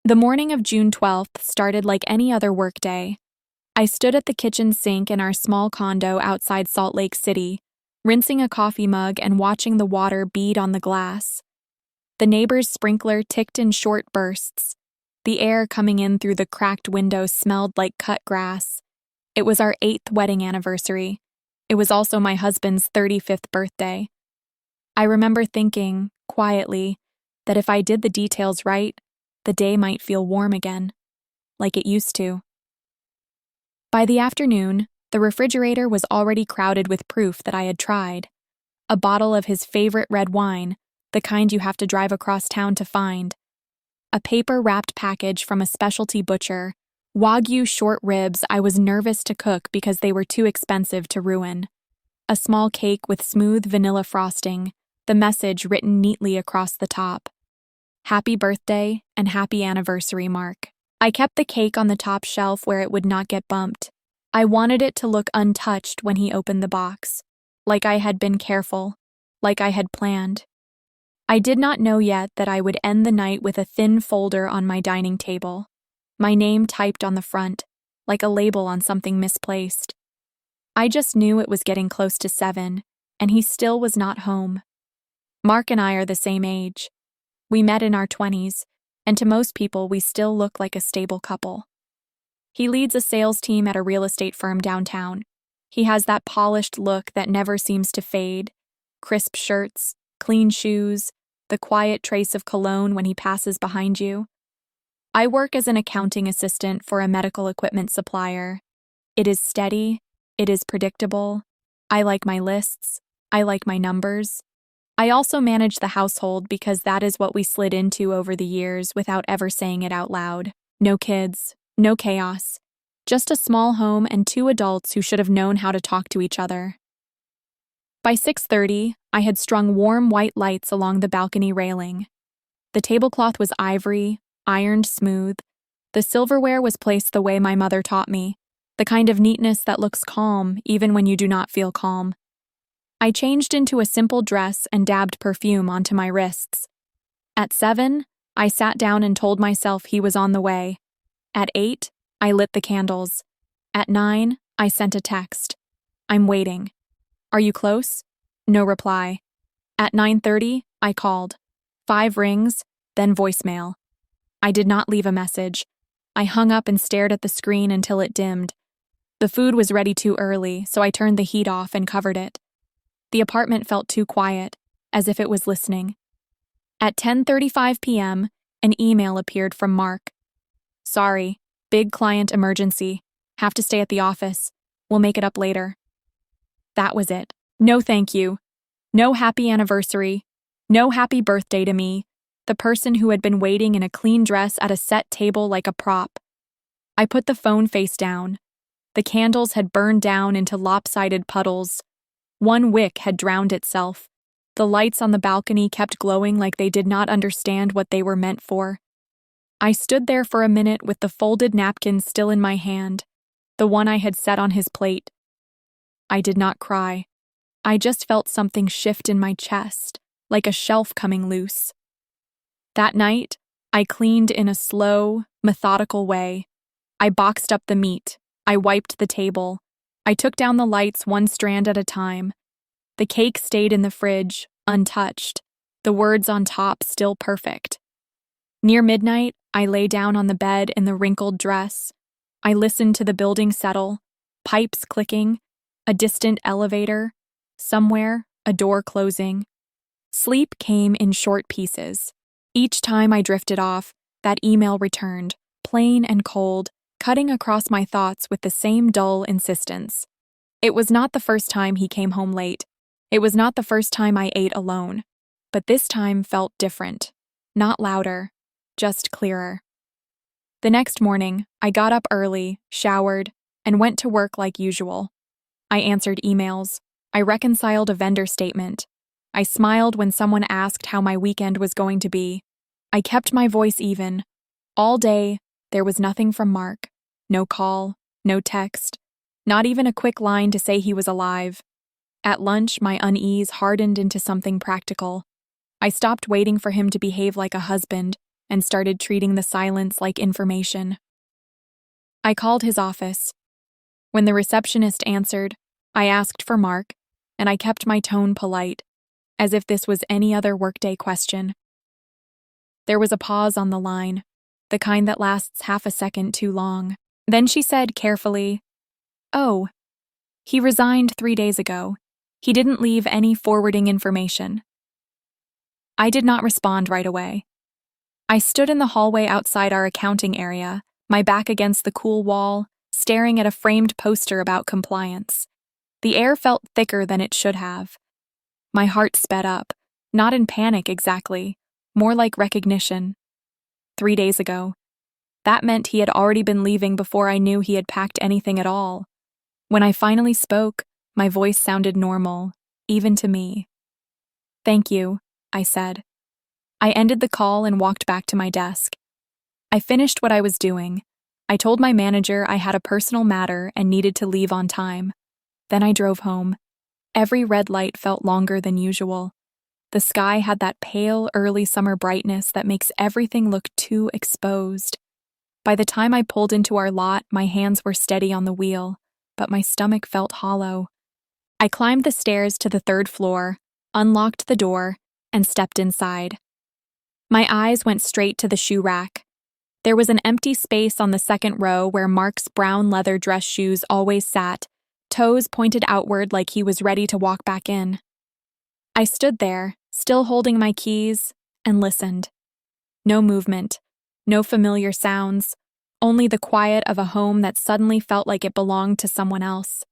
The morning of June 12th started like any other workday. I stood at the kitchen sink in our small condo outside Salt Lake City, rinsing a coffee mug and watching the water bead on the glass. The neighbor's sprinkler ticked in short bursts. The air coming in through the cracked window smelled like cut grass. It was our 8th wedding anniversary. It was also my husband's 35th birthday. I remember thinking, quietly, that if I did the details right, the day might feel warm again, like it used to. By the afternoon, the refrigerator was already crowded with proof that I had tried. A bottle of his favorite red wine, the kind you have to drive across town to find. A paper-wrapped package from a specialty butcher, Wagyu short ribs I was nervous to cook because they were too expensive to ruin. A small cake with smooth vanilla frosting, the message written neatly across the top. Happy birthday and happy anniversary, Mark. I kept the cake on the top shelf where it would not get bumped. I wanted it to look untouched when he opened the box, like I had been careful, like I had planned. I did not know yet that I would end the night with a thin folder on my dining table, my name typed on the front, like a label on something misplaced. I just knew it was getting close to 7, and he still was not home. Mark and I are the same age. We met in our 20s, and to most people we still look like a stable couple. He leads a sales team at a real estate firm downtown. He has that polished look that never seems to fade, crisp shirts, clean shoes, the quiet trace of cologne when he passes behind you. I work as an accounting assistant for a medical equipment supplier. It is steady, it is predictable. I like my lists, I like my numbers. I also manage the household because that is what we slid into over the years without ever saying it out loud. No kids, no chaos, just a small home and 2 adults who should have known how to talk to each other. By 6:30, I had strung warm white lights along the balcony railing. The tablecloth was ivory, ironed smooth. The silverware was placed the way my mother taught me, the kind of neatness that looks calm even when you do not feel calm. I changed into a simple dress and dabbed perfume onto my wrists. At 7, I sat down and told myself he was on the way. At 8, I lit the candles. At 9, I sent a text. I'm waiting. Are you close? No reply. At 9:30, I called. 5 rings, then voicemail. I did not leave a message. I hung up and stared at the screen until it dimmed. The food was ready too early, so I turned the heat off and covered it. The apartment felt too quiet, as if it was listening. At 10:35 p.m., an email appeared from Mark. Sorry, big client emergency. Have to stay at the office. We'll make it up later. That was it. No thank you. No happy anniversary. No happy birthday to me, the person who had been waiting in a clean dress at a set table like a prop. I put the phone face down. The candles had burned down into lopsided puddles. One wick had drowned itself. The lights on the balcony kept glowing like they did not understand what they were meant for. I stood there for a minute with the folded napkin still in my hand, the one I had set on his plate. I did not cry. I just felt something shift in my chest, like a shelf coming loose. That night, I cleaned in a slow, methodical way. I boxed up the meat. I wiped the table. I took down the lights one strand at a time. The cake stayed in the fridge, untouched, the words on top still perfect. Near midnight, I lay down on the bed in the wrinkled dress. I listened to the building settle, pipes clicking, a distant elevator, somewhere, a door closing. Sleep came in short pieces. Each time I drifted off, that email returned, plain and cold, cutting across my thoughts with the same dull insistence. It was not the first time he came home late. It was not the first time I ate alone. But this time felt different. Not louder, just clearer. The next morning, I got up early, showered, and went to work like usual. I answered emails. I reconciled a vendor statement. I smiled when someone asked how my weekend was going to be. I kept my voice even. All day, there was nothing from Mark. No call, no text, not even a quick line to say he was alive. At lunch, my unease hardened into something practical. I stopped waiting for him to behave like a husband and started treating the silence like information. I called his office. When the receptionist answered, I asked for Mark, and I kept my tone polite, as if this was any other workday question. There was a pause on the line, the kind that lasts half a second too long. Then she said carefully, "Oh, he resigned 3 days ago. He didn't leave any forwarding information." I did not respond right away. I stood in the hallway outside our accounting area, my back against the cool wall, staring at a framed poster about compliance. The air felt thicker than it should have. My heart sped up, not in panic exactly, more like recognition. 3 days ago. That meant he had already been leaving before I knew he had packed anything at all. When I finally spoke, my voice sounded normal, even to me. "Thank you," I said. I ended the call and walked back to my desk. I finished what I was doing. I told my manager I had a personal matter and needed to leave on time. Then I drove home. Every red light felt longer than usual. The sky had that pale, early summer brightness that makes everything look too exposed. By the time I pulled into our lot, my hands were steady on the wheel, but my stomach felt hollow. I climbed the stairs to the 3rd floor, unlocked the door, and stepped inside. My eyes went straight to the shoe rack. There was an empty space on the 2nd row where Mark's brown leather dress shoes always sat, toes pointed outward like he was ready to walk back in. I stood there, still holding my keys, and listened. No movement, no familiar sounds, only the quiet of a home that suddenly felt like it belonged to someone else.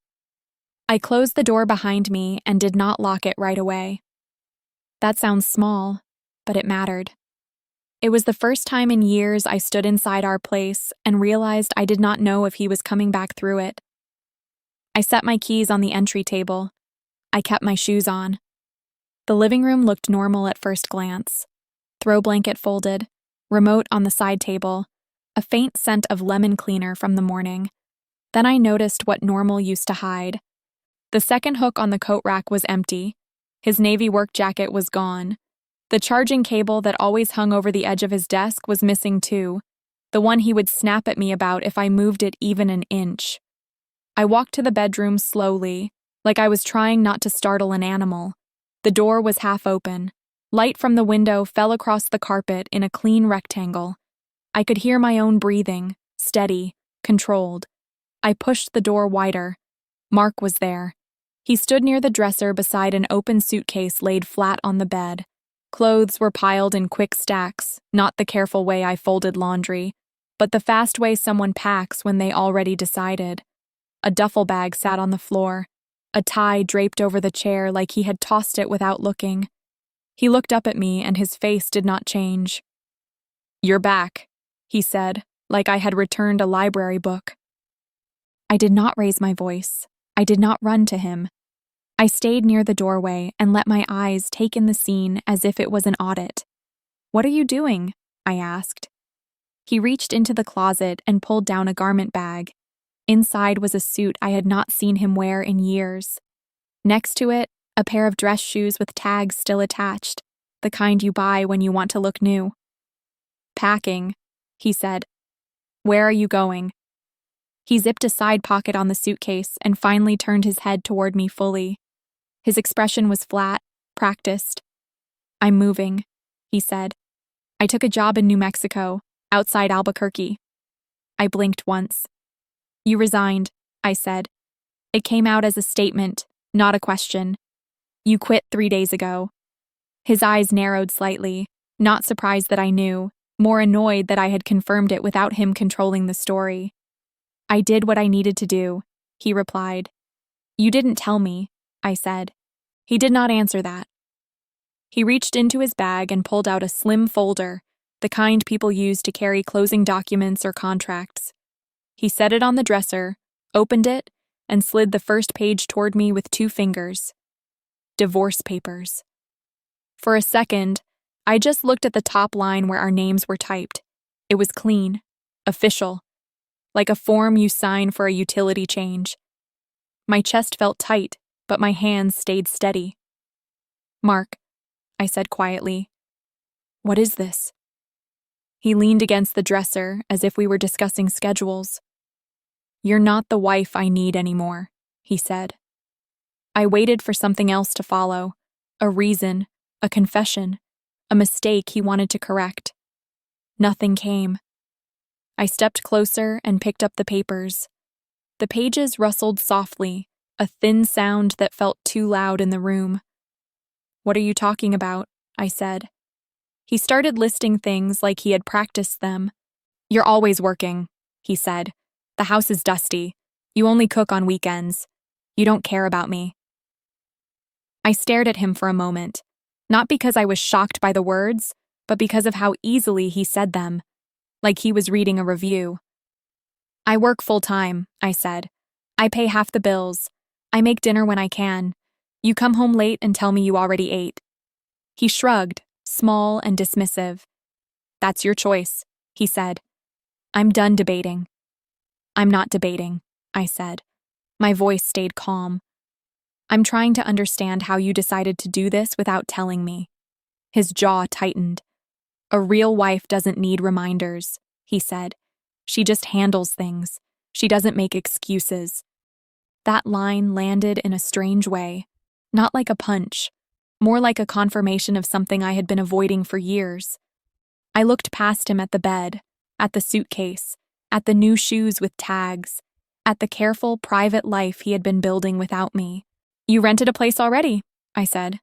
I closed the door behind me and did not lock it right away. That sounds small, but it mattered. It was the first time in years I stood inside our place and realized I did not know if he was coming back through it. I set my keys on the entry table. I kept my shoes on. The living room looked normal at first glance. Throw blanket folded, remote on the side table, a faint scent of lemon cleaner from the morning. Then I noticed what normal used to hide. The 2nd hook on the coat rack was empty. His navy work jacket was gone. The charging cable that always hung over the edge of his desk was missing too, the one he would snap at me about if I moved it even an inch. I walked to the bedroom slowly, like I was trying not to startle an animal. The door was half open. Light from the window fell across the carpet in a clean rectangle. I could hear my own breathing, steady, controlled. I pushed the door wider. Mark was there. He stood near the dresser beside an open suitcase laid flat on the bed. Clothes were piled in quick stacks, not the careful way I folded laundry, but the fast way someone packs when they already decided. A duffel bag sat on the floor, a tie draped over the chair like he had tossed it without looking. He looked up at me and his face did not change. "You're back," he said, like I had returned a library book. I did not raise my voice. I did not run to him. I stayed near the doorway and let my eyes take in the scene as if it was an audit. "What are you doing?" I asked. He reached into the closet and pulled down a garment bag. Inside was a suit I had not seen him wear in years. Next to it, a pair of dress shoes with tags still attached, the kind you buy when you want to look new. "Packing," he said. "Where are you going?" He zipped a side pocket on the suitcase and finally turned his head toward me fully. His expression was flat, practiced. "I'm moving," he said. "I took a job in New Mexico, outside Albuquerque." I blinked once. "You resigned," I said. It came out as a statement, not a question. "You quit 3 days ago." His eyes narrowed slightly, not surprised that I knew, more annoyed that I had confirmed it without him controlling the story. "I did what I needed to do," he replied. "You didn't tell me," I said. He did not answer that. He reached into his bag and pulled out a slim folder, the kind people use to carry closing documents or contracts. He set it on the dresser, opened it, and slid the first page toward me with 2 fingers. Divorce papers. For a second, I just looked at the top line where our names were typed. It was clean, official, like a form you sign for a utility change. My chest felt tight, but my hands stayed steady. "Mark," I said quietly, "what is this?" He leaned against the dresser as if we were discussing schedules. "You're not the wife I need anymore," he said. I waited for something else to follow, a reason, a confession, a mistake he wanted to correct. Nothing came. I stepped closer and picked up the papers. The pages rustled softly, a thin sound that felt too loud in the room. "What are you talking about?" I said. He started listing things like he had practiced them. "You're always working," he said. "The house is dusty. You only cook on weekends. You don't care about me." I stared at him for a moment, not because I was shocked by the words, but because of how easily he said them, like he was reading a review. "I work full-time," I said. "I pay half the bills. I make dinner when I can. You come home late and tell me you already ate." He shrugged, small and dismissive. "That's your choice," he said. "I'm done debating." "I'm not debating," I said. My voice stayed calm. "I'm trying to understand how you decided to do this without telling me." His jaw tightened. "A real wife doesn't need reminders," he said. "She just handles things. She doesn't make excuses." That line landed in a strange way, not like a punch, more like a confirmation of something I had been avoiding for years. I looked past him at the bed, at the suitcase, at the new shoes with tags, at the careful, private life he had been building without me. "You rented a place already?" I said.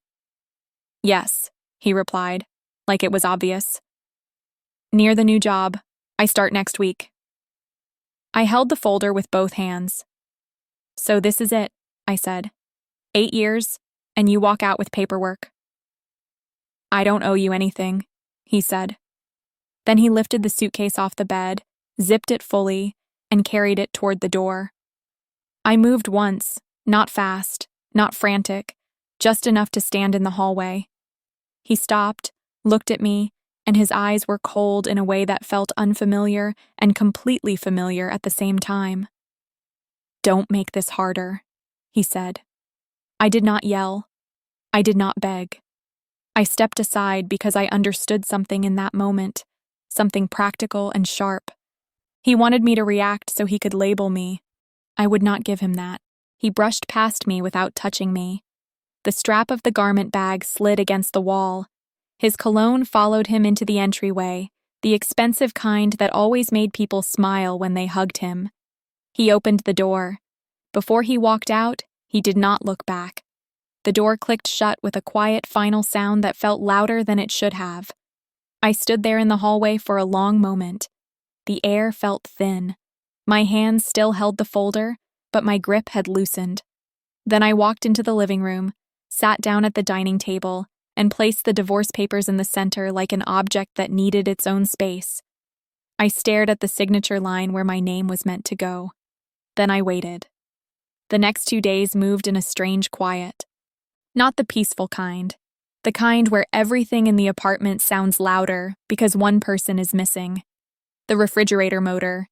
"Yes," he replied, like it was obvious. "Near the new job. I start next week." I held the folder with both hands. "So this is it," I said. 8 years, and you walk out with paperwork." "I don't owe you anything," he said. Then he lifted the suitcase off the bed, zipped it fully, and carried it toward the door. I moved once, not fast, not frantic, just enough to stand in the hallway. He stopped, looked at me, and his eyes were cold in a way that felt unfamiliar and completely familiar at the same time. "Don't make this harder," he said. I did not yell. I did not beg. I stepped aside because I understood something in that moment, something practical and sharp. He wanted me to react so he could label me. I would not give him that. He brushed past me without touching me. The strap of the garment bag slid against the wall. His cologne followed him into the entryway, the expensive kind that always made people smile when they hugged him. He opened the door. Before he walked out, he did not look back. The door clicked shut with a quiet final sound that felt louder than it should have. I stood there in the hallway for a long moment. The air felt thin. My hands still held the folder, but my grip had loosened. Then I walked into the living room, sat down at the dining table, and placed the divorce papers in the center like an object that needed its own space. I stared at the signature line where my name was meant to go. Then I waited. The next 2 days moved in a strange quiet. Not the peaceful kind. The kind where everything in the apartment sounds louder because one person is missing. The refrigerator motor,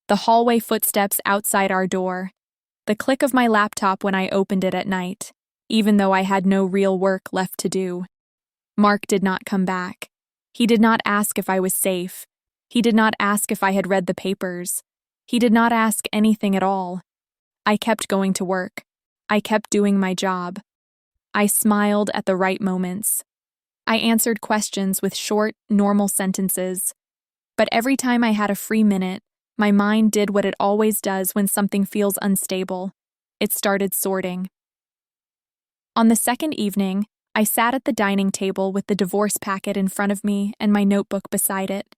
the hallway footsteps outside our door, the click of my laptop when I opened it at night, even though I had no real work left to do. Mark did not come back. He did not ask if I was safe. He did not ask if I had read the papers. He did not ask anything at all. I kept going to work. I kept doing my job. I smiled at the right moments. I answered questions with short, normal sentences. But every time I had a free minute, my mind did what it always does when something feels unstable. It started sorting. On the second evening, I sat at the dining table with the divorce packet in front of me and my notebook beside it.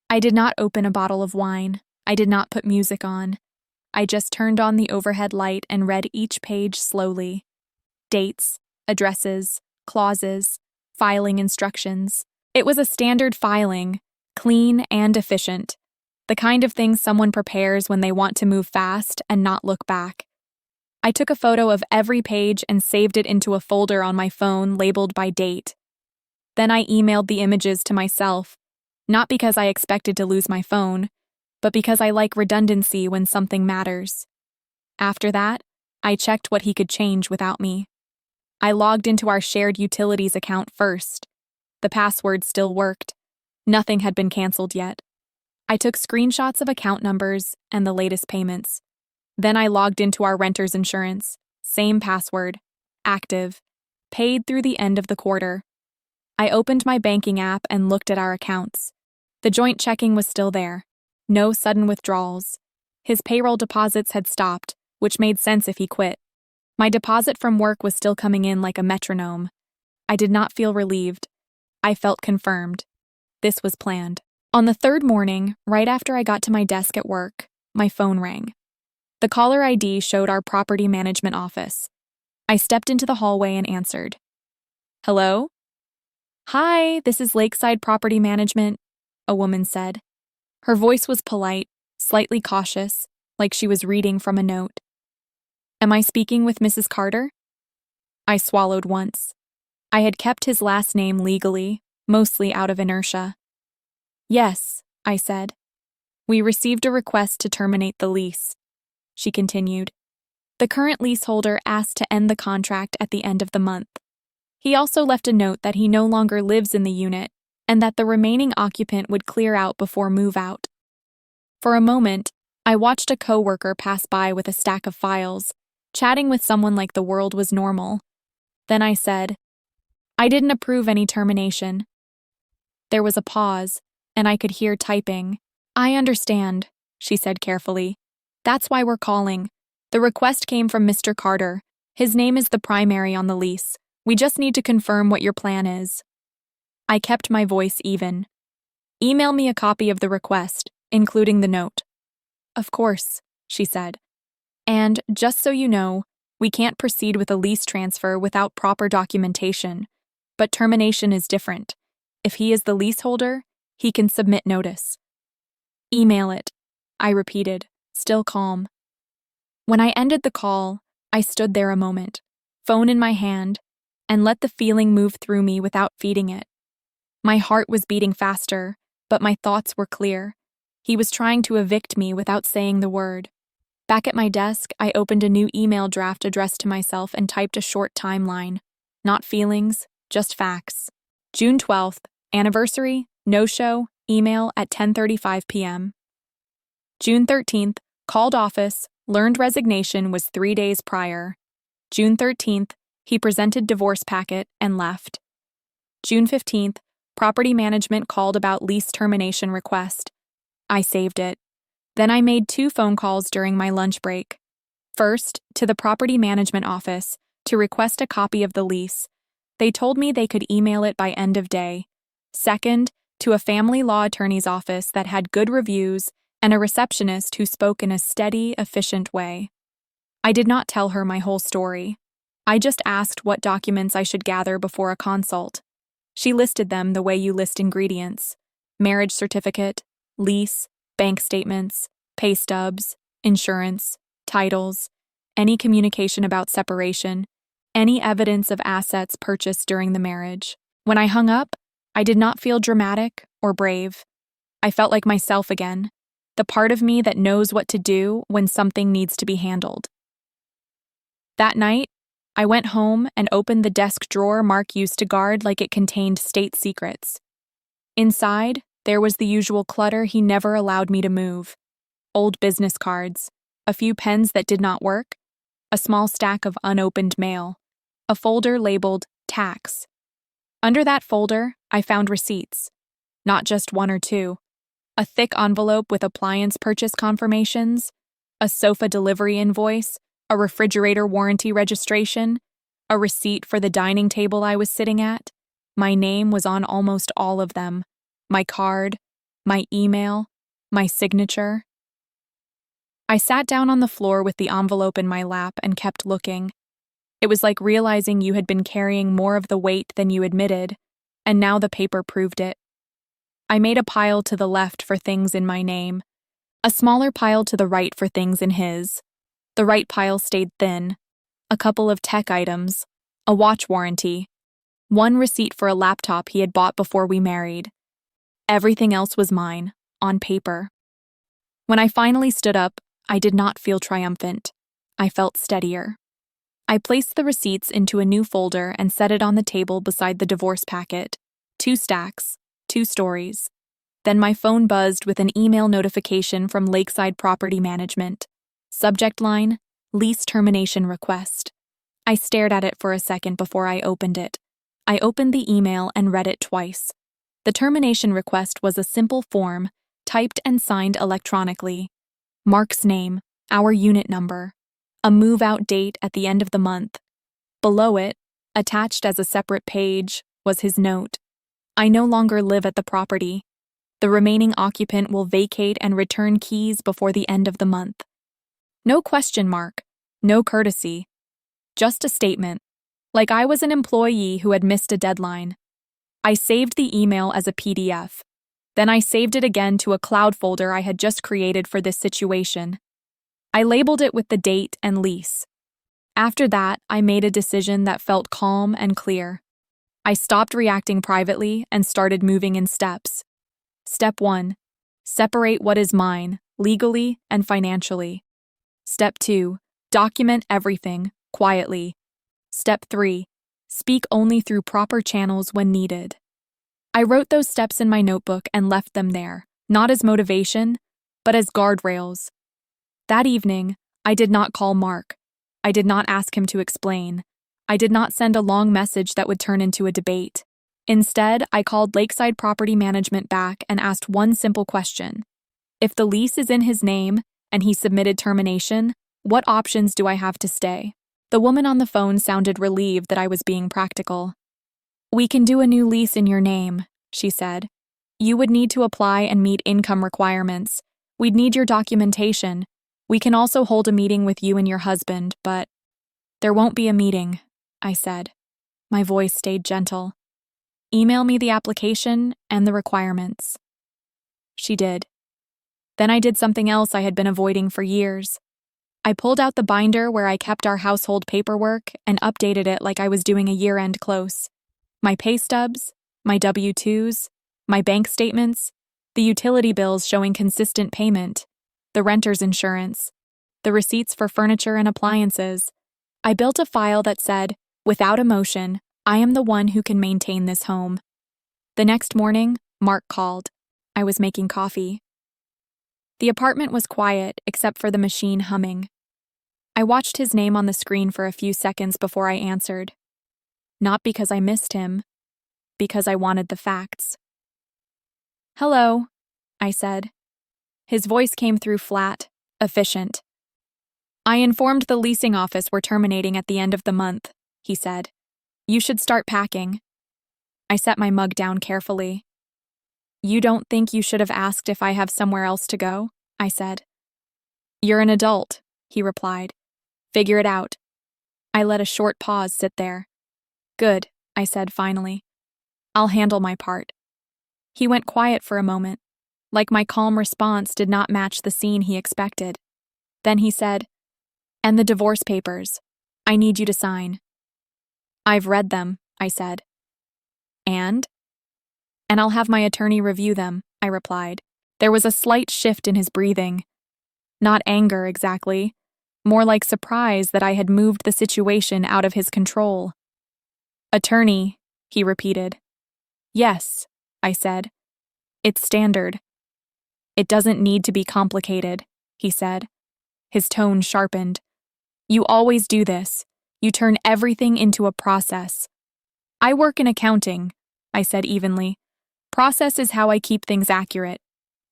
I did not open a bottle of wine. I did not put music on. I just turned on the overhead light and read each page slowly. Dates, addresses, clauses, filing instructions. It was a standard filing, clean and efficient. The kind of thing someone prepares when they want to move fast and not look back. I took a photo of every page and saved it into a folder on my phone labeled by date. Then I emailed the images to myself, not because I expected to lose my phone, but because I like redundancy when something matters. After that, I checked what he could change without me. I logged into our shared utilities account first. The password still worked. Nothing had been canceled yet. I took screenshots of account numbers and the latest payments. Then I logged into our renter's insurance. Same password. Active. Paid through the end of the quarter. I opened my banking app and looked at our accounts. The joint checking was still there. No sudden withdrawals. His payroll deposits had stopped, which made sense if he quit. My deposit from work was still coming in like a metronome. I did not feel relieved. I felt confirmed. This was planned. On the third morning, right after I got to my desk at work, my phone rang. The caller ID showed our property management office. I stepped into the hallway and answered. Hello? Hi, this is Lakeside Property Management, a woman said. Her voice was polite, slightly cautious, like she was reading from a note. Am I speaking with Mrs. Carter? I swallowed once. I had kept his last name legally, mostly out of inertia. Yes, I said. We received a request to terminate the lease. She continued. The current leaseholder asked to end the contract at the end of the month. He also left a note that he no longer lives in the unit and that the remaining occupant would clear out before move-out. For a moment, I watched a coworker pass by with a stack of files, chatting with someone like the world was normal. Then I said, I didn't approve any termination. There was a pause, and I could hear typing. I understand, she said carefully. That's why we're calling. The request came from Mr. Carter. His name is the primary on the lease. We just need to confirm what your plan is. I kept my voice even. Email me a copy of the request, including the note. Of course, she said. And, just so you know, we can't proceed with a lease transfer without proper documentation. But termination is different. If he is the leaseholder, he can submit notice. Email it, I repeated, still calm. When I ended the call, I stood there a moment, phone in my hand, and let the feeling move through me without feeding it. My heart was beating faster, but my thoughts were clear. He was trying to evict me without saying the word. Back at my desk, I opened a new email draft addressed to myself and typed a short timeline. Not feelings, just facts. June 12th, anniversary, no-show, email at 10:35 p.m. June 13th, called office, learned resignation was 3 days prior. June 13th, he presented divorce packet and left. June 15th, property management called about lease termination request. I saved it. Then I made 2 phone calls during my lunch break. First, to the property management office to request a copy of the lease. They told me they could email it by end of day. Second, to a family law attorney's office that had good reviews and a receptionist who spoke in a steady, efficient way. I did not tell her my whole story. I just asked what documents I should gather before a consult. She listed them the way you list ingredients: marriage certificate, lease, bank statements, pay stubs, insurance, titles, any communication about separation, any evidence of assets purchased during the marriage. When I hung up, I did not feel dramatic or brave. I felt like myself again, the part of me that knows what to do when something needs to be handled. That night, I went home and opened the desk drawer Mark used to guard like it contained state secrets. Inside, there was the usual clutter he never allowed me to move. Old business cards, a few pens that did not work, a small stack of unopened mail, a folder labeled tax. Under that folder, I found receipts. Not just 1 or 2. A thick envelope with appliance purchase confirmations, a sofa delivery invoice, a refrigerator warranty registration, a receipt for the dining table I was sitting at. My name was on almost all of them. My card, my email, my signature. I sat down on the floor with the envelope in my lap and kept looking. It was like realizing you had been carrying more of the weight than you admitted, and now the paper proved it. I made a pile to the left for things in my name, a smaller pile to the right for things in his. The right pile stayed thin. A couple of tech items, a watch warranty, 1 receipt for a laptop he had bought before we married. Everything else was mine, on paper. When I finally stood up, I did not feel triumphant. I felt steadier. I placed the receipts into a new folder and set it on the table beside the divorce packet. 2 stacks, 2 stories. Then my phone buzzed with an email notification from Lakeside Property Management. Subject line, lease termination request. I stared at it for a second before I opened it. I opened the email and read it twice. The termination request was a simple form, typed and signed electronically. Mark's name, our unit number, a move-out date at the end of the month. Below it, attached as a separate page, was his note. I no longer live at the property. The remaining occupant will vacate and return keys before the end of the month. No question mark, no courtesy. Just a statement, like I was an employee who had missed a deadline. I saved the email as a PDF. Then I saved it again to a cloud folder I had just created for this situation. I labeled it with the date and lease. After that, I made a decision that felt calm and clear. I stopped reacting privately and started moving in steps. Step 1. Separate what is mine, legally and financially. Step 2. Document everything, quietly. Step 3. Speak only through proper channels when needed. I wrote those steps in my notebook and left them there, not as motivation, but as guardrails. That evening, I did not call Mark. I did not ask him to explain. I did not send a long message that would turn into a debate. Instead, I called Lakeside Property Management back and asked one simple question. If the lease is in his name and he submitted termination, what options do I have to stay? The woman on the phone sounded relieved that I was being practical. We can do a new lease in your name, she said. You would need to apply and meet income requirements. We'd need your documentation. We can also hold a meeting with you and your husband, but there won't be a meeting, I said. My voice stayed gentle. Email me the application and the requirements. She did. Then I did something else I had been avoiding for years. I pulled out the binder where I kept our household paperwork and updated it like I was doing a year-end close. My pay stubs, my W-2s, my bank statements, the utility bills showing consistent payment, the renter's insurance, the receipts for furniture and appliances. I built a file that said, without emotion, I am the one who can maintain this home. The next morning, Mark called. I was making coffee. The apartment was quiet except for the machine humming. I watched his name on the screen for a few seconds before I answered. Not because I missed him, because I wanted the facts. Hello, I said. His voice came through flat, efficient. I informed the leasing office we're terminating at the end of the month, he said. You should start packing. I set my mug down carefully. You don't think you should have asked if I have somewhere else to go? I said. You're an adult, he replied. Figure it out. I let a short pause sit there. Good, I said finally. I'll handle my part. He went quiet for a moment, like my calm response did not match the scene he expected. Then he said, And the divorce papers. I need you to sign. I've read them, I said. And I'll have my attorney review them, I replied. There was a slight shift in his breathing. Not anger, exactly. More like surprise that I had moved the situation out of his control. Attorney, he repeated. Yes, I said. It's standard. It doesn't need to be complicated, he said. His tone sharpened. You always do this. You turn everything into a process. I work in accounting, I said evenly. Process is how I keep things accurate.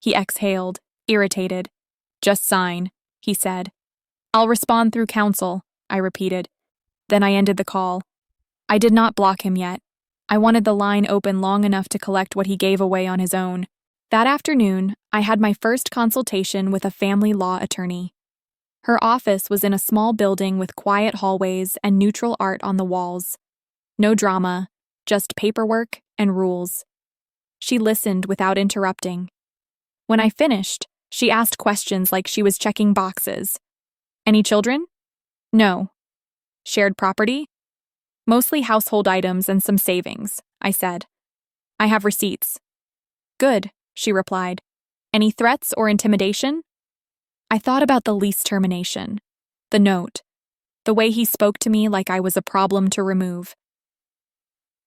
He exhaled, irritated. Just sign, he said. I'll respond through counsel, I repeated. Then I ended the call. I did not block him yet. I wanted the line open long enough to collect what he gave away on his own. That afternoon, I had my first consultation with a family law attorney. Her office was in a small building with quiet hallways and neutral art on the walls. No drama, just paperwork and rules. She listened without interrupting. When I finished, she asked questions like she was checking boxes. Any children? No. Shared property? Mostly household items and some savings, I said. I have receipts. Good, she replied. Any threats or intimidation? I thought about the lease termination, the note, the way he spoke to me like I was a problem to remove.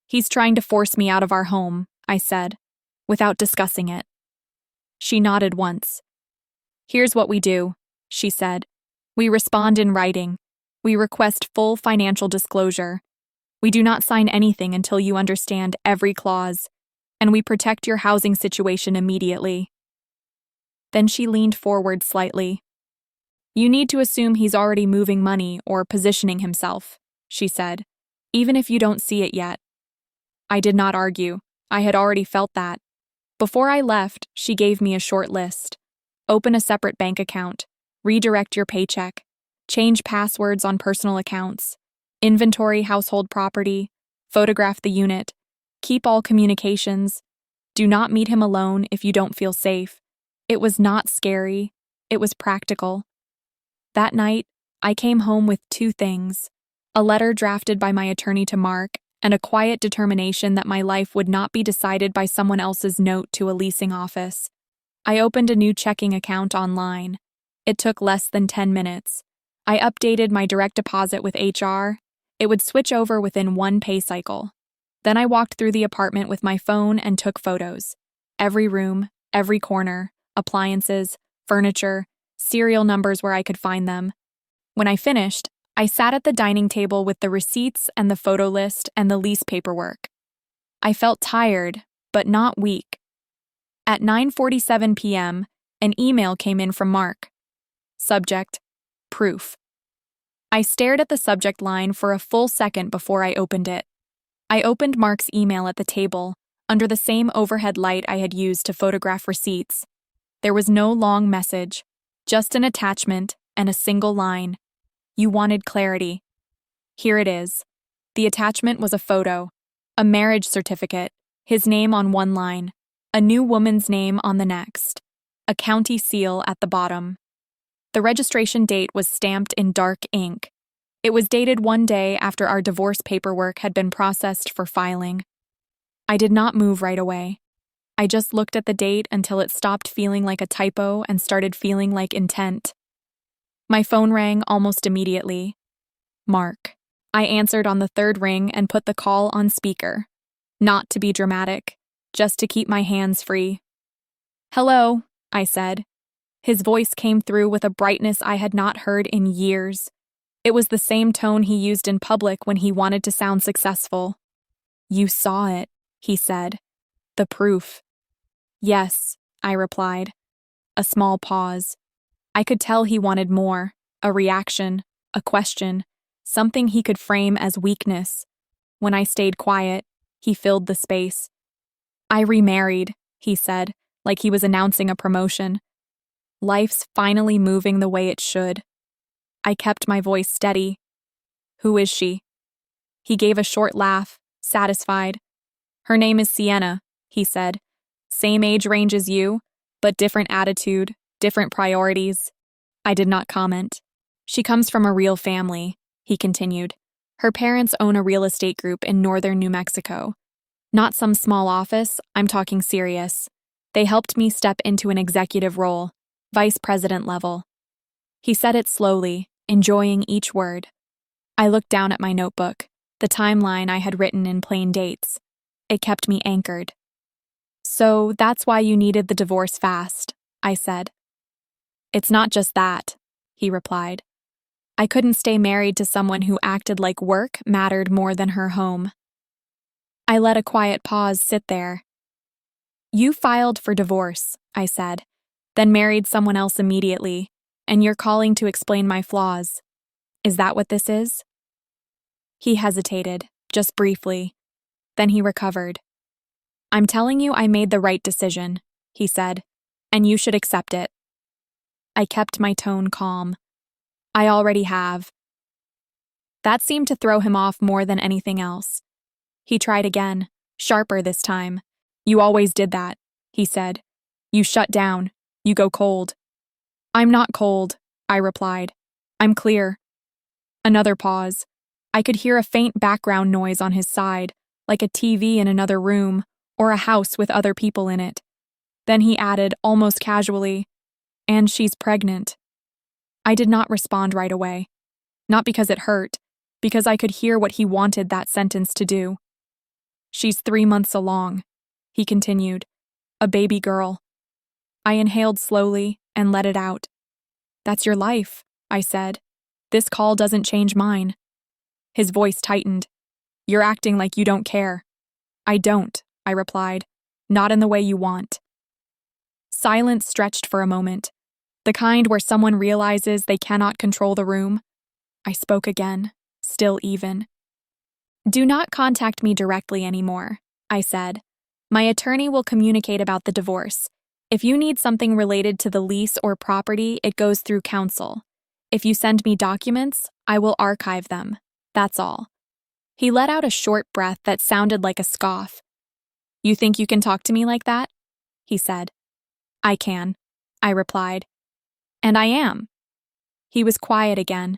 He's trying to force me out of our home, I said, without discussing it. She nodded once. Here's what we do, she said. We respond in writing. We request full financial disclosure. We do not sign anything until you understand every clause, and we protect your housing situation immediately. Then she leaned forward slightly. You need to assume he's already moving money or positioning himself, she said, even if you don't see it yet. I did not argue. I had already felt that. Before I left, she gave me a short list. Open a separate bank account. Redirect your paycheck. Change passwords on personal accounts. Inventory household property. Photograph the unit. Keep all communications. Do not meet him alone if you don't feel safe. It was not scary. It was practical. That night, I came home with two things: a letter drafted by my attorney to Mark, and a quiet determination that my life would not be decided by someone else's note to a leasing office. I opened a new checking account online. It took less than 10 minutes. I updated my direct deposit with HR. It would switch over within one pay cycle. Then I walked through the apartment with my phone and took photos. Every room, every corner, appliances, furniture, serial numbers where I could find them. When I finished, I sat at the dining table with the receipts and the photo list and the lease paperwork. I felt tired, but not weak. At 9:47 p.m., an email came in from Mark. Subject: Proof. I stared at the subject line for a full second before I opened it. I opened Mark's email at the table, under the same overhead light I had used to photograph receipts. There was no long message, just an attachment and a single line. You wanted clarity. Here it is. The attachment was a photo, a marriage certificate, his name on one line, a new woman's name on the next, a county seal at the bottom. The registration date was stamped in dark ink. It was dated one day after our divorce paperwork had been processed for filing. I did not move right away. I just looked at the date until it stopped feeling like a typo and started feeling like intent. My phone rang almost immediately. Mark. I answered on the third ring and put the call on speaker. Not to be dramatic, just to keep my hands free. Hello, I said. His voice came through with a brightness I had not heard in years. It was the same tone he used in public when he wanted to sound successful. You saw it, he said. The proof. Yes, I replied. A small pause. I could tell he wanted more, a reaction, a question, something he could frame as weakness. When I stayed quiet, he filled the space. I remarried, he said, like he was announcing a promotion. Life's finally moving the way it should. I kept my voice steady. Who is she? He gave a short laugh, satisfied. Her name is Sienna, he said. Same age range as you, but different attitude, different priorities. I did not comment. She comes from a real family, he continued. Her parents own a real estate group in northern New Mexico. Not some small office, I'm talking serious. They helped me step into an executive role, vice president level. He said it slowly, enjoying each word. I looked down at my notebook, the timeline I had written in plain dates. It kept me anchored. So that's why you needed the divorce fast, I said. It's not just that, he replied. I couldn't stay married to someone who acted like work mattered more than her home. I let a quiet pause sit there. You filed for divorce, I said, then married someone else immediately, and you're calling to explain my flaws. Is that what this is? He hesitated, just briefly. Then he recovered. I'm telling you I made the right decision, he said, and you should accept it. I kept my tone calm. I already have. That seemed to throw him off more than anything else. He tried again, sharper this time. You always did that, he said. You shut down. You go cold. I'm not cold, I replied. I'm clear. Another pause. I could hear a faint background noise on his side, like a TV in another room, or a house with other people in it. Then he added, almost casually, and she's pregnant. I did not respond right away. Not because it hurt, because I could hear what he wanted that sentence to do. She's 3 months along, he continued. A baby girl. I inhaled slowly and let it out. That's your life, I said. This call doesn't change mine. His voice tightened. You're acting like you don't care. I don't, I replied. Not in the way you want. Silence stretched for a moment, the kind where someone realizes they cannot control the room. I spoke again, still even. Do not contact me directly anymore, I said. My attorney will communicate about the divorce. If you need something related to the lease or property, it goes through counsel. If you send me documents, I will archive them. That's all. He let out a short breath that sounded like a scoff. You think you can talk to me like that? He said. I can, I replied. And I am. He was quiet again.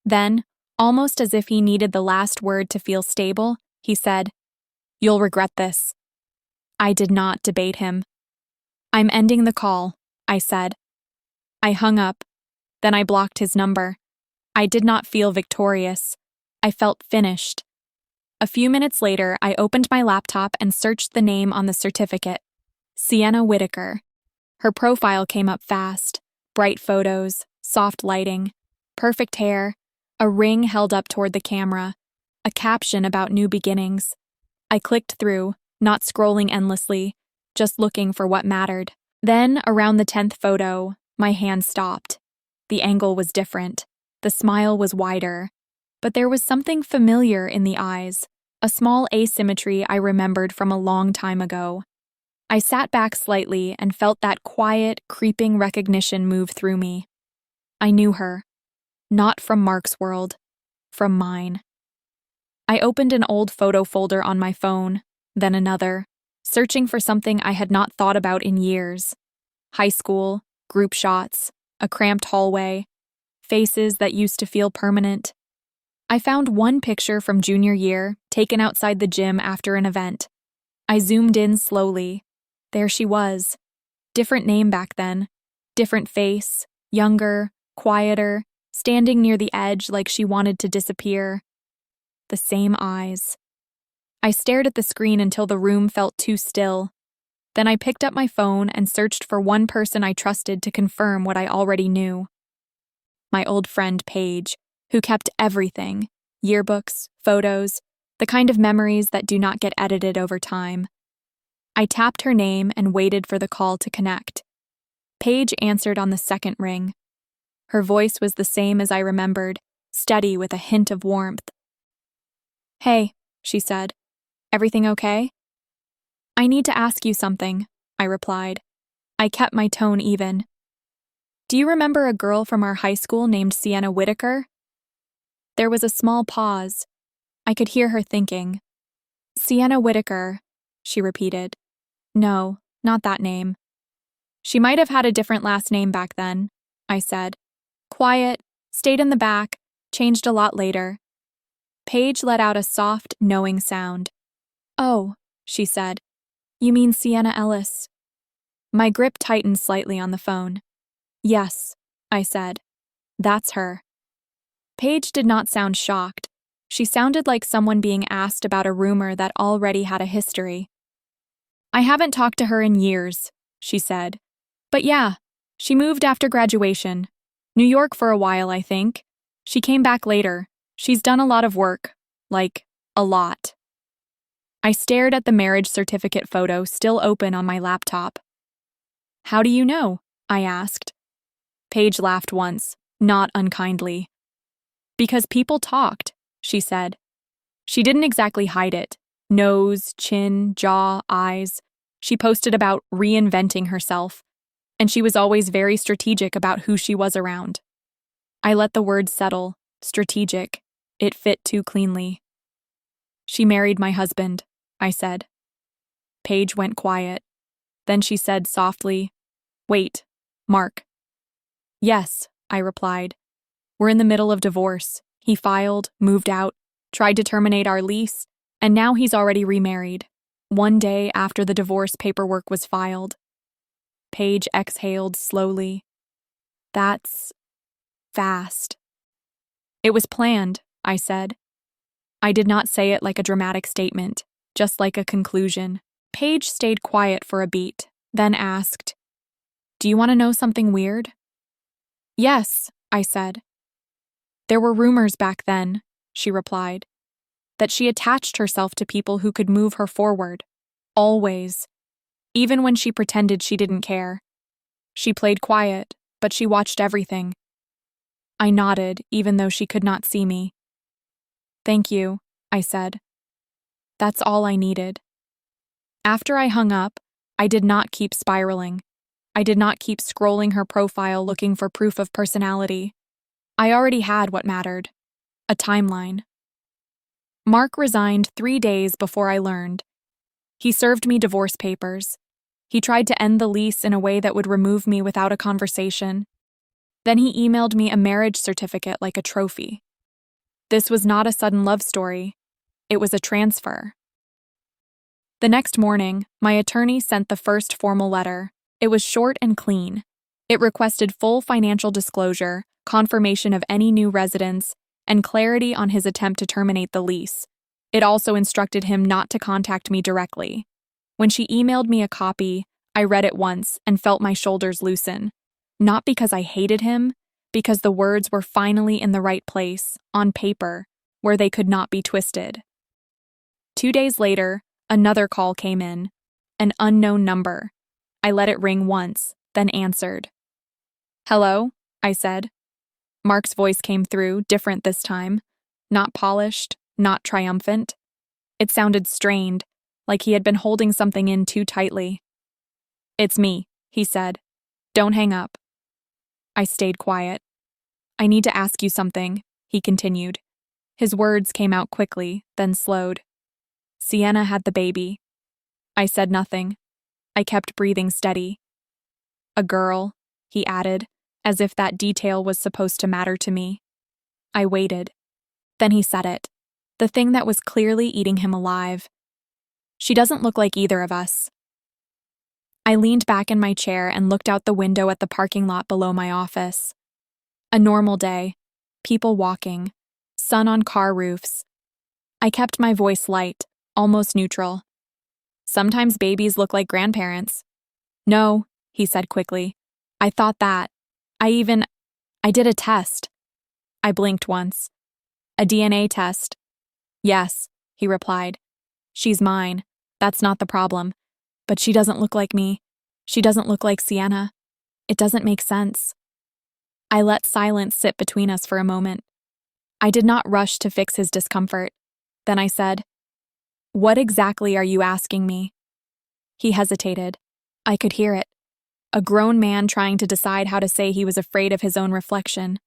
Then, almost as if he needed the last word to feel stable, he said, You'll regret this. I did not debate him. I'm ending the call, I said. I hung up. Then I blocked his number. I did not feel victorious. I felt finished. A few minutes later, I opened my laptop and searched the name on the certificate. Sienna Whitaker. Her profile came up fast. Bright photos, soft lighting, perfect hair, a ring held up toward the camera, a caption about new beginnings. I clicked through, not scrolling endlessly, just looking for what mattered. Then, around the 10th photo, my hand stopped. The angle was different. The smile was wider. But there was something familiar in the eyes, a small asymmetry I remembered from a long time ago. I sat back slightly and felt that quiet, creeping recognition move through me. I knew her. Not from Mark's world. From mine. I opened an old photo folder on my phone, then another, searching for something I had not thought about in years. High school, group shots, a cramped hallway, faces that used to feel permanent. I found one picture from junior year, taken outside the gym after an event. I zoomed in slowly. There she was. Different name back then. Different face, younger, quieter, standing near the edge like she wanted to disappear. The same eyes. I stared at the screen until the room felt too still. Then I picked up my phone and searched for one person I trusted to confirm what I already knew. My old friend Paige, who kept everything, yearbooks, photos, the kind of memories that do not get edited over time. I tapped her name and waited for the call to connect. Paige answered on the second ring. Her voice was the same as I remembered, steady with a hint of warmth. Hey, she said. Everything okay? I need to ask you something, I replied. I kept my tone even. Do you remember a girl from our high school named Sienna Whitaker? There was a small pause. I could hear her thinking. Sienna Whitaker, she repeated. No, not that name. She might have had a different last name back then, I said. Quiet, stayed in the back, changed a lot later. Paige let out a soft, knowing sound. Oh, she said. You mean Sienna Ellis? My grip tightened slightly on the phone. Yes, I said. That's her. Paige did not sound shocked. She sounded like someone being asked about a rumor that already had a history. I haven't talked to her in years, she said. But yeah, she moved after graduation. New York for a while, I think. She came back later. She's done a lot of work. Like, a lot. I stared at the marriage certificate photo still open on my laptop. How do you know? I asked. Paige laughed once, not unkindly. Because people talked, she said. She didn't exactly hide it. Nose, chin, jaw, eyes. She posted about reinventing herself, and she was always very strategic about who she was around. I let the word settle, strategic. It fit too cleanly. She married my husband, I said. Paige went quiet. Then she said softly, Wait, Mark. Yes, I replied. We're in the middle of divorce. He filed, moved out, tried to terminate our lease, and now he's already remarried, one day after the divorce paperwork was filed. Paige exhaled slowly. That's fast. It was planned, I said. I did not say it like a dramatic statement, just like a conclusion. Paige stayed quiet for a beat, then asked, Do you want to know something weird? Yes, I said. There were rumors back then, she replied, that she attached herself to people who could move her forward. Always. Even when she pretended she didn't care. She played quiet, but she watched everything. I nodded, even though she could not see me. Thank you, I said. That's all I needed. After I hung up, I did not keep spiraling. I did not keep scrolling her profile looking for proof of personality. I already had what mattered: a timeline. Mark resigned 3 days before I learned. He served me divorce papers. He tried to end the lease in a way that would remove me without a conversation. Then he emailed me a marriage certificate like a trophy. This was not a sudden love story. It was a transfer. The next morning, my attorney sent the first formal letter. It was short and clean. It requested full financial disclosure, confirmation of any new residence, and clarity on his attempt to terminate the lease. It also instructed him not to contact me directly. When she emailed me a copy, I read it once and felt my shoulders loosen. Not because I hated him, because the words were finally in the right place, on paper, where they could not be twisted. 2 days later, another call came in. An unknown number. I let it ring once, then answered. Hello, I said. Mark's voice came through, different this time. Not polished, not triumphant. It sounded strained, like he had been holding something in too tightly. It's me, he said. Don't hang up. I stayed quiet. I need to ask you something, he continued. His words came out quickly, then slowed. Sienna had the baby. I said nothing. I kept breathing steady. A girl, he added, as if that detail was supposed to matter to me. I waited. Then he said it, the thing that was clearly eating him alive. She doesn't look like either of us. I leaned back in my chair and looked out the window at the parking lot below my office. A normal day. People walking. Sun on car roofs. I kept my voice light, almost neutral. Sometimes babies look like grandparents. No, he said quickly. I thought that. I did a test. I blinked once. A DNA test. Yes, he replied. She's mine. That's not the problem. But she doesn't look like me. She doesn't look like Sienna. It doesn't make sense. I let silence sit between us for a moment. I did not rush to fix his discomfort. Then I said, What exactly are you asking me? He hesitated. I could hear it. A grown man trying to decide how to say he was afraid of his own reflection.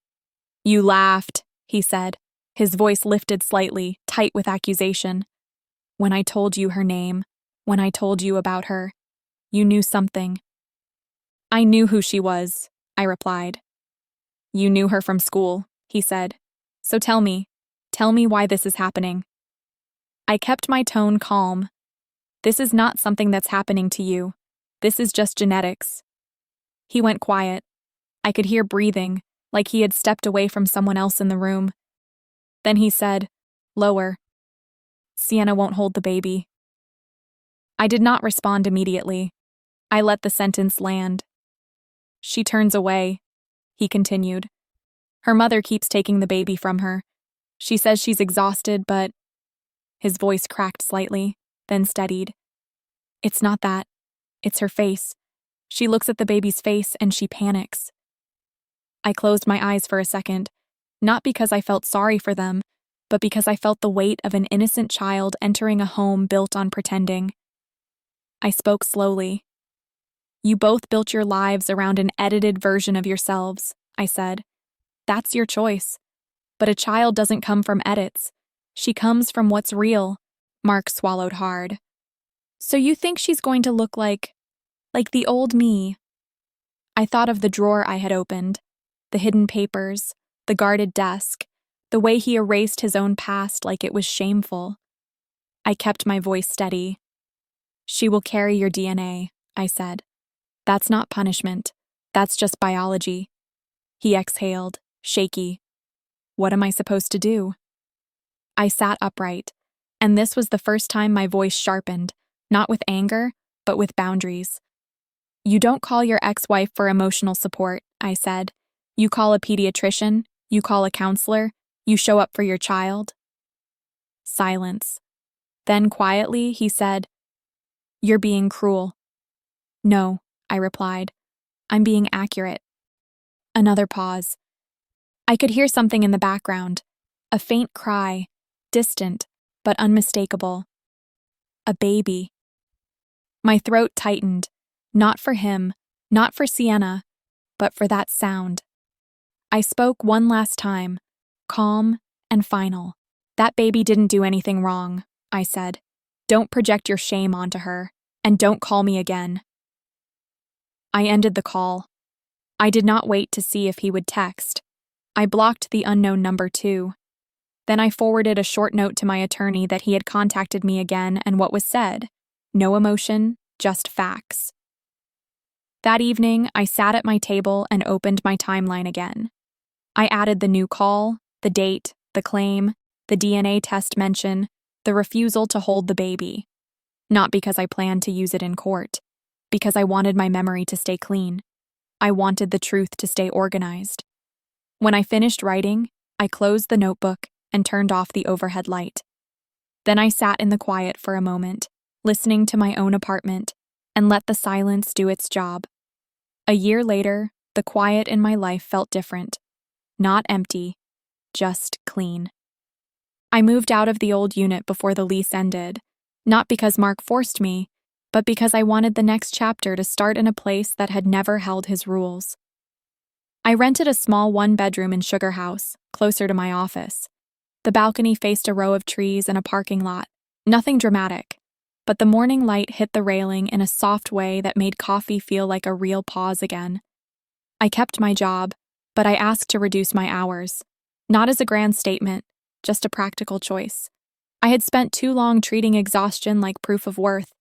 You laughed, he said. His voice lifted slightly, tight with accusation. When I told you her name, when I told you about her, you knew something. I knew who she was, I replied. You knew her from school, he said. So tell me why this is happening. I kept my tone calm. This is not something that's happening to you. This is just genetics. He went quiet. I could hear breathing, like he had stepped away from someone else in the room. Then he said, lower. Sienna won't hold the baby. I did not respond immediately. I let the sentence land. She turns away, he continued. Her mother keeps taking the baby from her. She says she's exhausted, but... His voice cracked slightly, then steadied. It's not that. It's her face. She looks at the baby's face and she panics. I closed my eyes for a second, not because I felt sorry for them, but because I felt the weight of an innocent child entering a home built on pretending. I spoke slowly. You both built your lives around an edited version of yourselves, I said. That's your choice. But a child doesn't come from edits. She comes from what's real. Mark swallowed hard. So you think she's going to look like the old me? I thought of the drawer I had opened, the hidden papers, the guarded desk, the way he erased his own past like it was shameful. I kept my voice steady. She will carry your DNA, I said. That's not punishment. That's just biology. He exhaled, shaky. What am I supposed to do? I sat upright, and this was the first time my voice sharpened, not with anger, but with boundaries. You don't call your ex-wife for emotional support, I said. You call a pediatrician, you call a counselor, you show up for your child. Silence. Then quietly, he said, "You're being cruel." "No," I replied. "I'm being accurate." Another pause. I could hear something in the background. A faint cry, distant, but unmistakable. A baby. My throat tightened, not for him, not for Sienna, but for that sound. I spoke one last time, calm and final. "That baby didn't do anything wrong," I said. "Don't project your shame onto her, and don't call me again." I ended the call. I did not wait to see if he would text. I blocked the unknown number too. Then I forwarded a short note to my attorney that he had contacted me again and what was said. No emotion, just facts. That evening, I sat at my table and opened my timeline again. I added the new call, the date, the claim, the DNA test mention, the refusal to hold the baby. Not because I planned to use it in court, because I wanted my memory to stay clean. I wanted the truth to stay organized. When I finished writing, I closed the notebook and turned off the overhead light. Then I sat in the quiet for a moment, listening to my own apartment, and let the silence do its job. A year later, the quiet in my life felt different. Not empty, just clean. I moved out of the old unit before the lease ended, not because Mark forced me, but because I wanted the next chapter to start in a place that had never held his rules. I rented a small one-bedroom in Sugar House, closer to my office. The balcony faced a row of trees and a parking lot. Nothing dramatic, but the morning light hit the railing in a soft way that made coffee feel like a real pause again. I kept my job, but I asked to reduce my hours. Not as a grand statement, just a practical choice. I had spent too long treating exhaustion like proof of worth.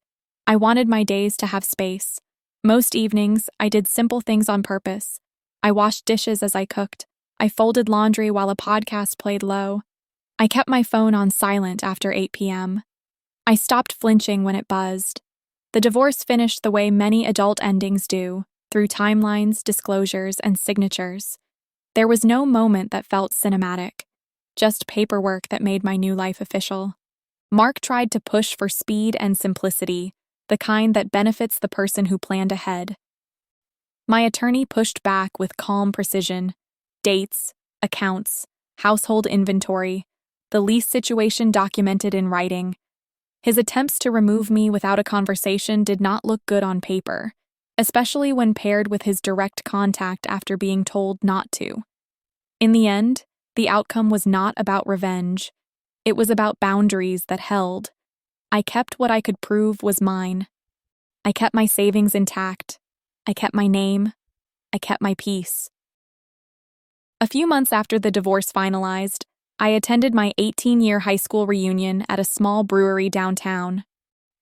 I wanted my days to have space. Most evenings, I did simple things on purpose. I washed dishes as I cooked. I folded laundry while a podcast played low. I kept my phone on silent after 8 p.m. I stopped flinching when it buzzed. The divorce finished the way many adult endings do, through timelines, disclosures, and signatures. There was no moment that felt cinematic, just paperwork that made my new life official. Mark tried to push for speed and simplicity, the kind that benefits the person who planned ahead. My attorney pushed back with calm precision. Dates, accounts, household inventory, the lease situation documented in writing. His attempts to remove me without a conversation did not look good on paper, especially when paired with his direct contact after being told not to. In the end, the outcome was not about revenge. It was about boundaries that held. I kept what I could prove was mine. I kept my savings intact. I kept my name. I kept my peace. A few months after the divorce finalized, I attended my 18-year high school reunion at a small brewery downtown.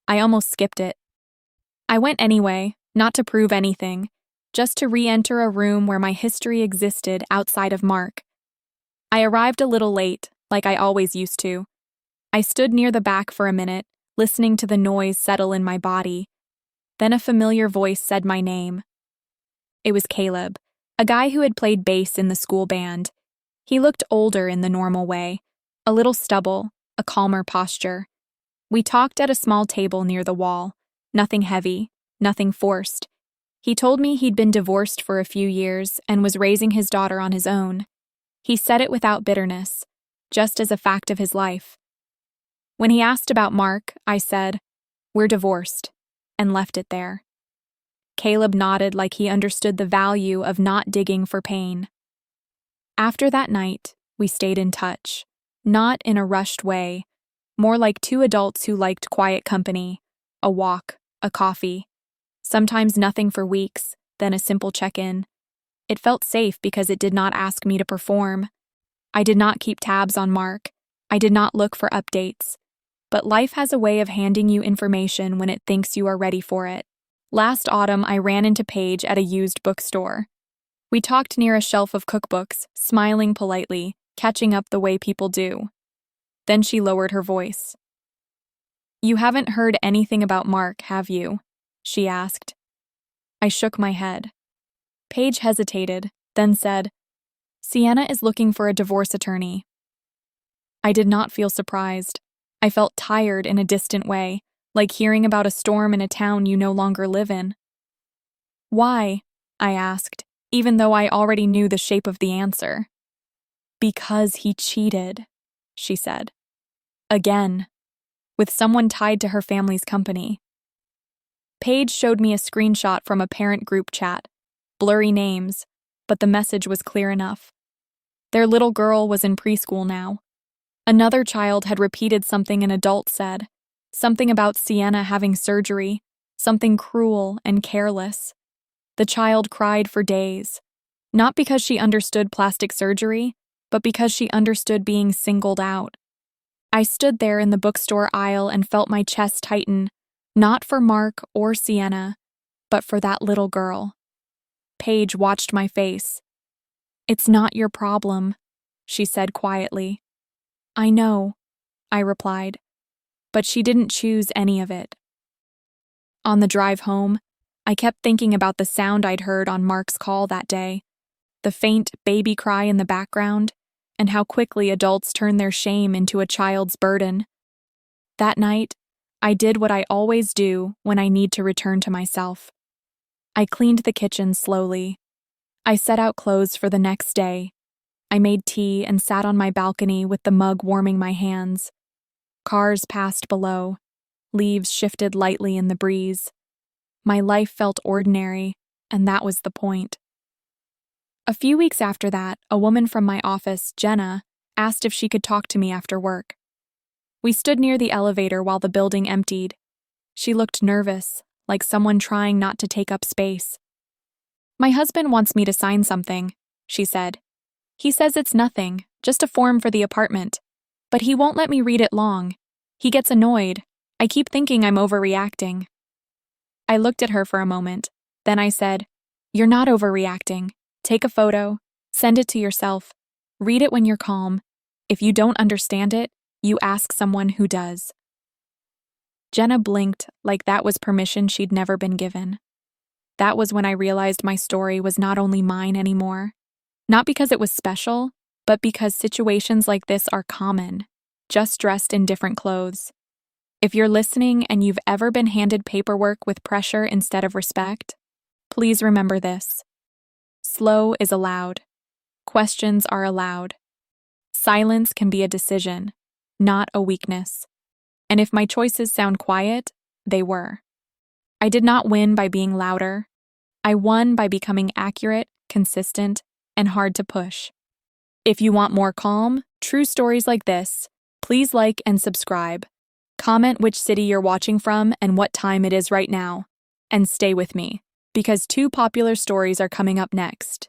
I almost skipped it. I went anyway, not to prove anything, just to re-enter a room where my history existed outside of Mark. I arrived a little late, like I always used to. I stood near the back for a minute, listening to the noise settle in my body. Then a familiar voice said my name. It was Caleb, a guy who had played bass in the school band. He looked older in the normal way, a little stubble, a calmer posture. We talked at a small table near the wall, nothing heavy, nothing forced. He told me he'd been divorced for a few years and was raising his daughter on his own. He said it without bitterness, just as a fact of his life. When he asked about Mark, I said, "We're divorced," and left it there. Caleb nodded like he understood the value of not digging for pain. After that night, we stayed in touch, not in a rushed way, more like two adults who liked quiet company, a walk, a coffee. Sometimes nothing for weeks, then a simple check-in. It felt safe because it did not ask me to perform. I did not keep tabs on Mark. I did not look for updates. But life has a way of handing you information when it thinks you are ready for it. Last autumn, I ran into Paige at a used bookstore. We talked near a shelf of cookbooks, smiling politely, catching up the way people do. Then she lowered her voice. "You haven't heard anything about Mark, have you?" she asked. I shook my head. Paige hesitated, then said, Sienna is looking for a divorce attorney. I did not feel surprised. I felt tired in a distant way, like hearing about a storm in a town you no longer live in. Why? I asked, even though I already knew the shape of the answer. Because he cheated, she said. Again, with someone tied to her family's company. Paige showed me a screenshot from a parent group chat. Blurry names, but the message was clear enough. Their little girl was in preschool now. Another child had repeated something an adult said, something about Sienna having surgery, something cruel and careless. The child cried for days, not because she understood plastic surgery, but because she understood being singled out. I stood there in the bookstore aisle and felt my chest tighten, not for Mark or Sienna, but for that little girl. Paige watched my face. It's not your problem, she said quietly. I know, I replied, but she didn't choose any of it. On the drive home, I kept thinking about the sound I'd heard on Mark's call that day, the faint baby cry in the background, and how quickly adults turn their shame into a child's burden. That night, I did what I always do when I need to return to myself. I cleaned the kitchen slowly. I set out clothes for the next day. I made tea and sat on my balcony with the mug warming my hands. Cars passed below. Leaves shifted lightly in the breeze. My life felt ordinary, and that was the point. A few weeks after that, a woman from my office, Jenna, asked if she could talk to me after work. We stood near the elevator while the building emptied. She looked nervous, like someone trying not to take up space. My husband wants me to sign something, she said. He says it's nothing, just a form for the apartment. But he won't let me read it long. He gets annoyed. I keep thinking I'm overreacting. I looked at her for a moment. Then I said, You're not overreacting. Take a photo. Send it to yourself. Read it when you're calm. If you don't understand it, you ask someone who does. Jenna blinked like that was permission she'd never been given. That was when I realized my story was not only mine anymore. Not because it was special, but because situations like this are common, just dressed in different clothes. If you're listening and you've ever been handed paperwork with pressure instead of respect, please remember this. Slow is allowed. Questions are allowed. Silence can be a decision, not a weakness. And if my choices sound quiet, they were. I did not win by being louder. I won by becoming accurate, consistent, and hard to push. If you want more calm, true stories like this, please like and subscribe. Comment which city you're watching from and what time it is right now. And stay with me, because 2 popular stories are coming up next.